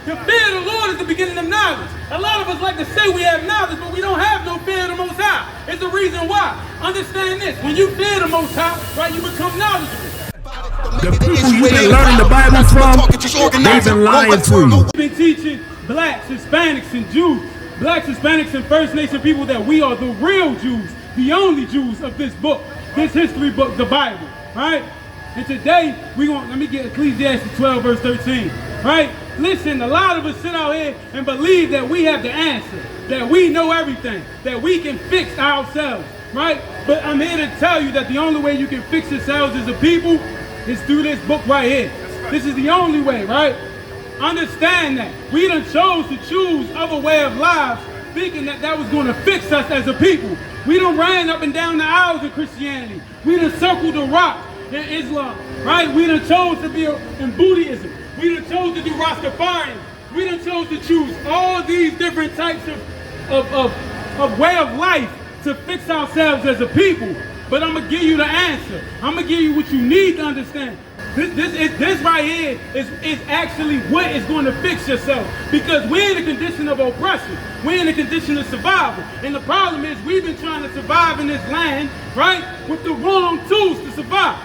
The fear of the Lord is the beginning of knowledge. A lot of us like to say we have knowledge, but we don't have no fear of the Most High. It's the reason why. Understand this. When you fear the Most High, right, you become knowledgeable. The people you've been learning the Bible from, they've been lying to you. We've been teaching blacks, Hispanics, and Jews, blacks, Hispanics, and First Nation people that we are the real Jews, the only Jews of this book, this history book, the Bible, right? And today, let me get Ecclesiastes 12, verse 13, right? Listen, a lot of us sit out here and believe that we have the answer, that we know everything, that we can fix ourselves, right? But I'm here to tell you that the only way you can fix yourselves as a people is through this book right here. This is the only way, right? Understand that. We done chose to choose other way of lives, thinking that that was going to fix us as a people. We done ran up and down the aisles in Christianity. We done circled the rock in Islam, right? We done chose to be in Buddhism. We done chose to do Rastafarian. We done chose to choose all these different types of way of life to fix ourselves as a people. But I'm going to give you the answer. I'm going to give you what you need to understand. This right here is actually what is going to fix yourself. Because we're in a condition of oppression. We're in a condition of survival. And the problem is we've been trying to survive in this land, right, with the wrong tools to survive.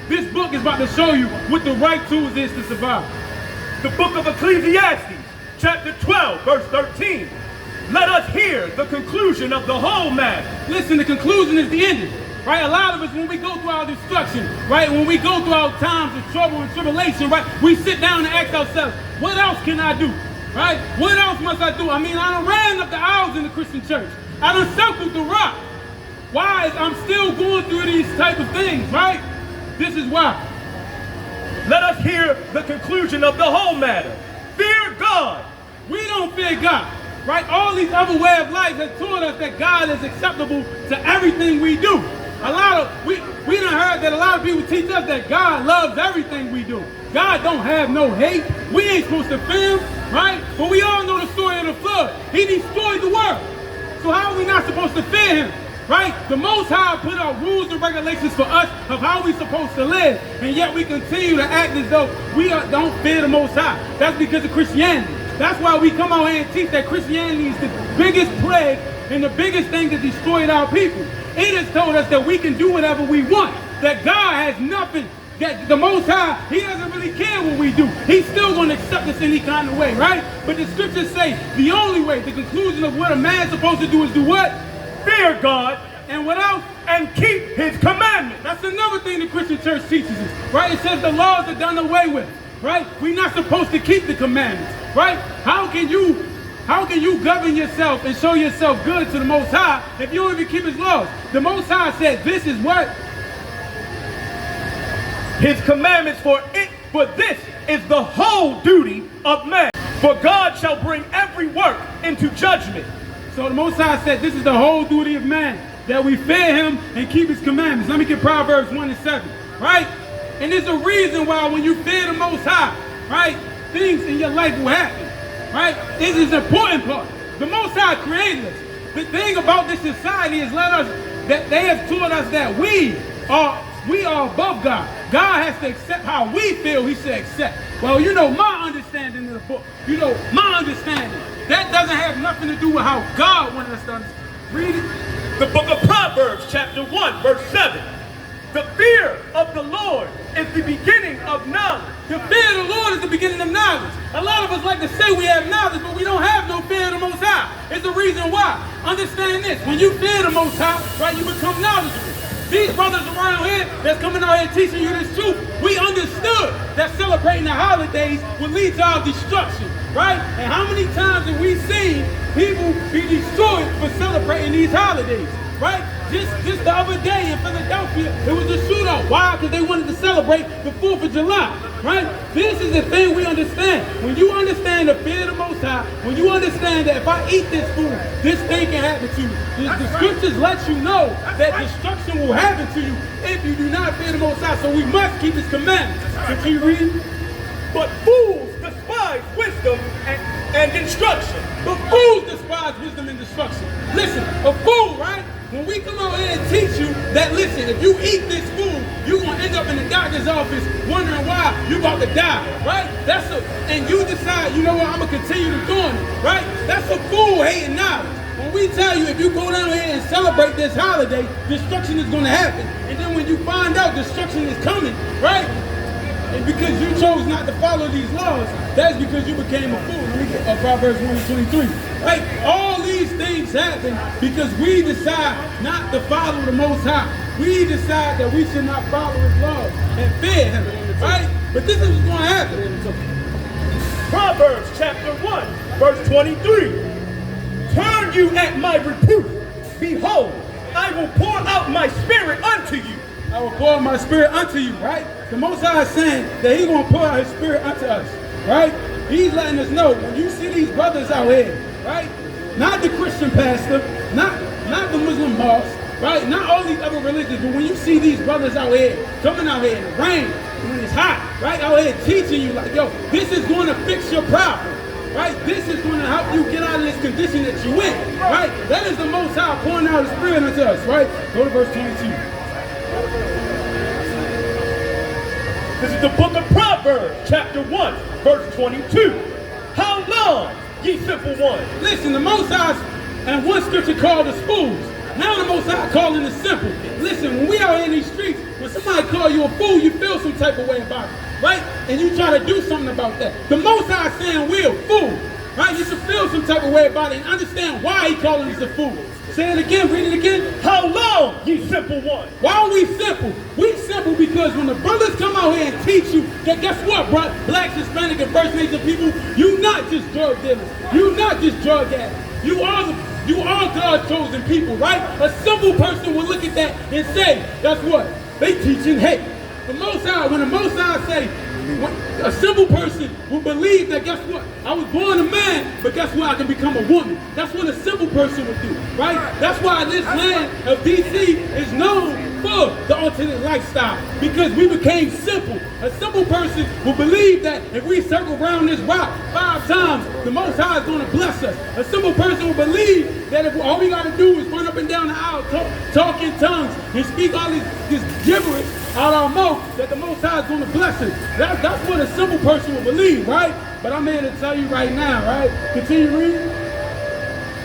This book is about to show you what the right tools is to survive. The book of Ecclesiastes, chapter 12, verse 13. Let us hear the conclusion of the whole matter. Listen, the conclusion is the ending. Right, a lot of us, when we go through our destruction, right, when we go through our times of trouble and tribulation, right, we sit down and ask ourselves, what else can I do, right? What else must I do? I mean, I done ran up the aisles in the Christian church. I done circled the rock. Why is I'm still going through these type of things, right? This is why. Let us hear the conclusion of the whole matter. Fear God. We don't fear God, right? All these other way of life have taught us that God is acceptable to everything we do. We done heard that a lot of people teach us that God loves everything we do. God don't have no hate. We ain't supposed to fear him, right? But we all know the story of the flood. He destroyed the world. So how are we not supposed to fear him, right? The Most High put out rules and regulations for us of how we supposed to live, and yet we continue to act as though we don't fear the Most High. That's because of Christianity. That's why we come out here and teach that Christianity is the biggest plague and the biggest thing that destroyed our people. It has told us that we can do whatever we want, that God has nothing, that the Most High, he doesn't really care what we do. He's still going to accept us any kind of way, right? But the scriptures say the only way, the conclusion of what a man's supposed to do is do what? Fear God. And what else? And keep his commandments. That's another thing the Christian church teaches us, right? It says the laws are done away with, right? We're not supposed to keep the commandments, right? How can you govern yourself and show yourself good to the Most High if you don't even keep his laws? The Most High said this is what? His commandments, for this is the whole duty of man. For God shall bring every work into judgment. So the Most High said this is the whole duty of man, that we fear him and keep his commandments. Let me get Proverbs 1 and 7, right? And there's a reason why when you fear the Most High, right, things in your life will happen. Right? This is an important part. The Most High created us. The thing about this society is that they have taught us that we are above God. God has to accept how we feel. He should accept. Well, you know my understanding of the book. You know my understanding. That doesn't have nothing to do with how God wanted us to understand. Read it. The book of Proverbs, chapter 1, verse 7. The fear of the Lord is the beginning of knowledge. The fear of the Lord is the beginning of knowledge. A lot of us like to say we have knowledge, but we don't have no fear of the Most High. It's the reason why. Understand this. When you fear the Most High, right, you become knowledgeable. These brothers around here that's coming out here teaching you this truth, we understood that celebrating the holidays will lead to our destruction, right? And how many times have we seen people be destroyed for celebrating these holidays, right? Just the other day in Philadelphia, it was a shootout. Why? Because they wanted to celebrate the 4th of July, right? This is the thing we understand. When you understand the fear of the Most High, when you understand that if I eat this food, this thing can happen to you. The scriptures let you know that destruction will happen to you if you do not fear the Most High. So we must keep his commandments. Continue reading. But fools despise wisdom and instruction. But fools despise wisdom and destruction. Listen, a fool, right? When we come out here and teach you that, listen, if you eat this food, you're going to end up in the doctor's office wondering why you about to die, right? And you decide, you know what, I'm going to continue to doing it, right? That's a fool-hating knowledge. When we tell you if you go down here and celebrate this holiday, destruction is going to happen. And then when you find out destruction is coming, right? And because you chose not to follow these laws, that's because you became a fool. Let me get Proverbs 1:23. Right? All these things happen because we decide not to follow the Most High. We decide that we should not follow His laws and fear Him. Right? But this is what's going to happen. Proverbs chapter 1, verse 23. Turn you at my reproof. Behold, I will pour out my spirit unto you. I will pour out my spirit unto you, right? The Most High is saying that He's going to pour out His spirit unto us, right? He's letting us know, when you see these brothers out here, right? Not the Christian pastor, not the Muslim mosque, right? Not all these other religions, but when you see these brothers out here, coming out here in the rain, when it's hot, right? Out here teaching you like, yo, this is going to fix your problem. Right? This is going to help you get out of this condition that you in. Right? That is the Most High pouring out His spirit unto us. Right? Go to verse 22. This is the book of Proverbs, chapter 1, verse 22. How long, ye simple ones? Listen, the Most High, and one scripture called us fools. Now the Most High calling us simple. Listen, when we out here in these streets, when somebody call you a fool, you feel some type of way about it. Right? And you try to do something about that. The Most High is saying we're a fool. Right? You should feel some type of way about it and understand why He calling us a fool. Say it again, read it again. How long, ye simple ones? Why are we simple? We simple because when the brothers come out here and teach you that, guess what, bro? Blacks, Hispanic, and First Nation people, you not just drug dealers. You not just drug addicts. You are God's chosen people, right? A simple person will look at that and say, that's what? They teaching hate. The Most High, when the Most High say, a simple person will believe that, guess what? I was born a man, but guess what? I can become a woman. That's what a simple person would do, right? That's why this land of DC is known for the alternate lifestyle, because we became simple. A simple person will believe that if we circle around this rock 5 times, the Most High is going to bless us. A simple person will believe that if all we got to do is run up and down the aisle, talk in tongues, and speak all this gibberish out our mouth, that the Most High is going to bless us. That's what a simple person will believe, right? But I'm here to tell you right now, right? Continue reading.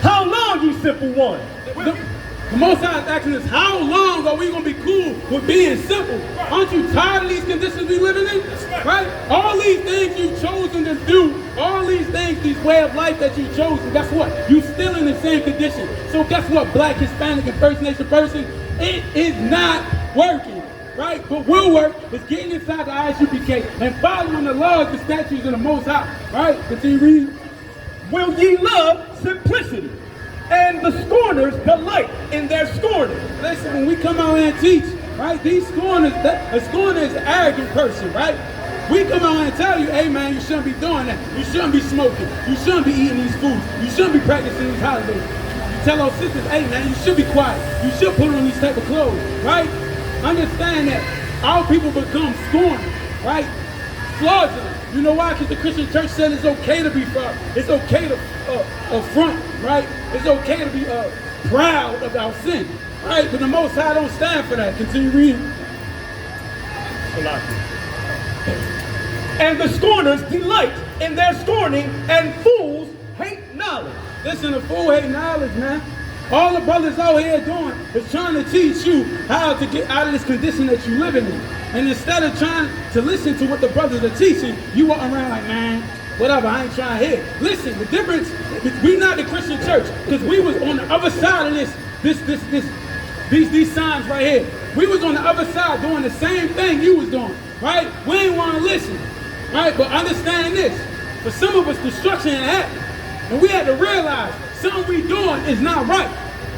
How long, ye simple ones? The Most High is asking us, how long are we going to be cool with being simple? Aren't you tired of these conditions we living in? Right? All these things you've chosen to do, all these things, these way of life that you've chosen, guess what? You're still in the same condition. So guess what, Black, Hispanic, and First Nation person? It is not working. Right? But will work is getting inside the ISUPK and following the laws, the statutes of the Most High. Right? Continue reading. Will ye love simplicity, and the scorners delight in their scorning? Listen, when we come out here and teach, right? These scorners, a scorner is an arrogant person, right? We come out here and tell you, hey man, you shouldn't be doing that. You shouldn't be smoking. You shouldn't be eating these foods. You shouldn't be practicing these holidays. You tell our sisters, hey man, you should be quiet. You should put on these type of clothes, right? Understand that our people become scorners, right? Fraudulent. You know why? Because the Christian church said it's okay to be proud. It's okay to affront, right? It's okay to be proud of our sin, right? But the Most High don't stand for that. Continue reading. And the scorners delight in their scorning, and fools hate knowledge. Listen, the fool hate knowledge, man. All the brothers out here doing is trying to teach you how to get out of this condition that you're living in. And instead of trying to listen to what the brothers are teaching, you walking around like, man, whatever, I ain't trying to hear. Listen, the difference is we not the Christian church, because we was on the other side of these signs right here. We was on the other side doing the same thing you was doing, right? We ain't want to listen, right? But understand this, for some of us, destruction had happened. And we had to realize something we doing is not right.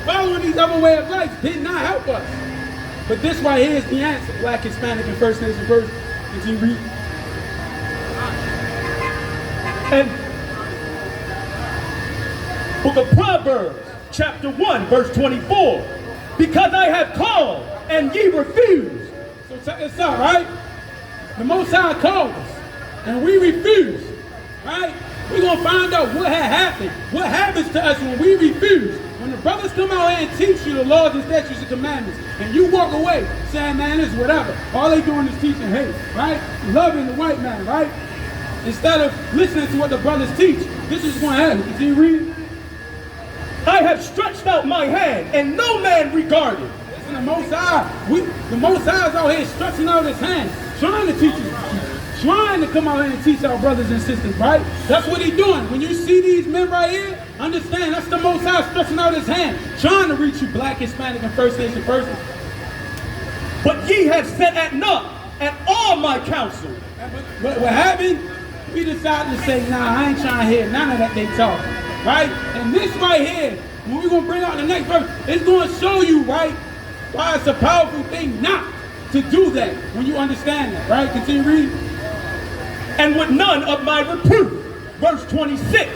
Following these other way of life did not help us. But this right here is the answer. Black, Hispanic, and First Nation person. Did you read? And book of Proverbs, chapter 1, verse 24. Because I have called, and ye refuse. So check this out, right? The Most High called us, and we refused, right? We're going to find out what had happened. What happens to us when we refuse. When the brothers come out here and teach you the laws and statutes and commandments, and you walk away saying, man, it's whatever. All they doing is teaching hate, right? Loving the white man, right? Instead of listening to what the brothers teach. This is going to happen. Continue reading. I have stretched out my hand, and no man regarded. Listen, the Most High is out here stretching out his hand, trying to teach us, trying to come out here and teach our brothers and sisters, right? That's what he's doing. When you see these men right here, understand that's the Most High stretching out his hand, trying to reach you, black, Hispanic, and First Nation persons. But ye have set at naught at all my counsel. What happened? We decided to say, nah, I ain't trying to hear none of that they talk, right? And this right here, when we're going to bring out the next verse, it's going to show you, right, why it's a powerful thing not to do that when you understand that, right? Continue reading. And with none of my reproof, verse 26,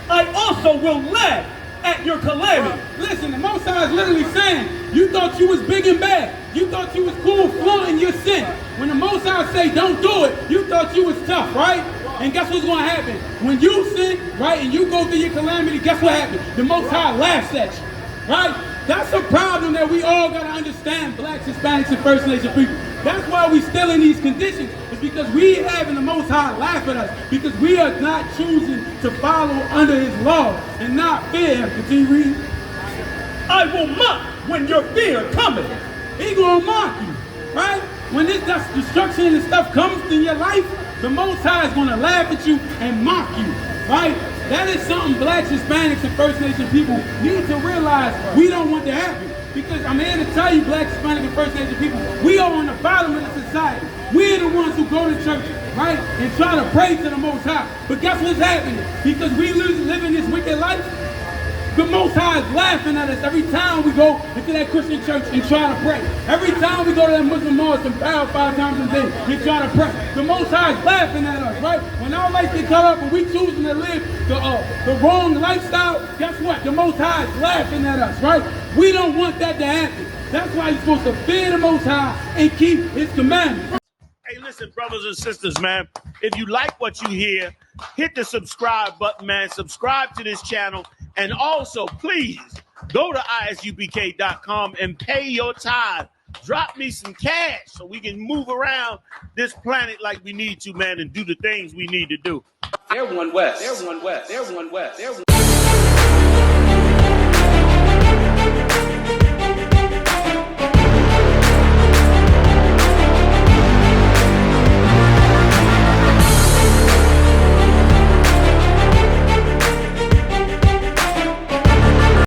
I also will laugh at your calamity. Listen, the Most High is literally saying, you thought you was big and bad. You thought you was cool flaunting your sin. When the Most High say don't do it, you thought you was tough, right? And guess what's going to happen? When you sin, right, and you go through your calamity, guess what happens? The Most High laughs at you, right? That's a problem that we all got to understand, blacks, Hispanics, and First Nation people. That's why we still in these conditions. It's because we having the Most High laugh at us, because we are not choosing to follow under his law and not fear him. Continue reading. I will mock when your fear cometh. He gonna mock you, right? When this destruction and stuff comes in your life, the Most High is gonna laugh at you and mock you, right? That is something blacks, Hispanics, and First Nation people need to realize we don't want to happen. Because I'm here to tell you, blacks, Hispanic, and First Nation people, we are on the bottom of the society. We're the ones who go to church, right, and try to pray to the Most High. But guess what's happening? Because we live in this wicked life, the Most High is laughing at us every time we go into that Christian church and try to pray. Every time we go to that Muslim mosque and bow 5 times a day and try to pray. The Most High is laughing at us, right? When our life get cut up and we choosing to live the wrong lifestyle, guess what? The Most High is laughing at us, right? We don't want that to happen. That's why you're supposed to fear the Most High and keep his commandments. Hey, listen, brothers and sisters, man. If you like what you hear, hit the subscribe button, man. Subscribe to this channel. And also, please, go to ISUPK.com and pay your tithe. Drop me some cash so we can move around this planet like we need to, man, and do the things we need to do. They're one West. They're one West. They're one West. They're one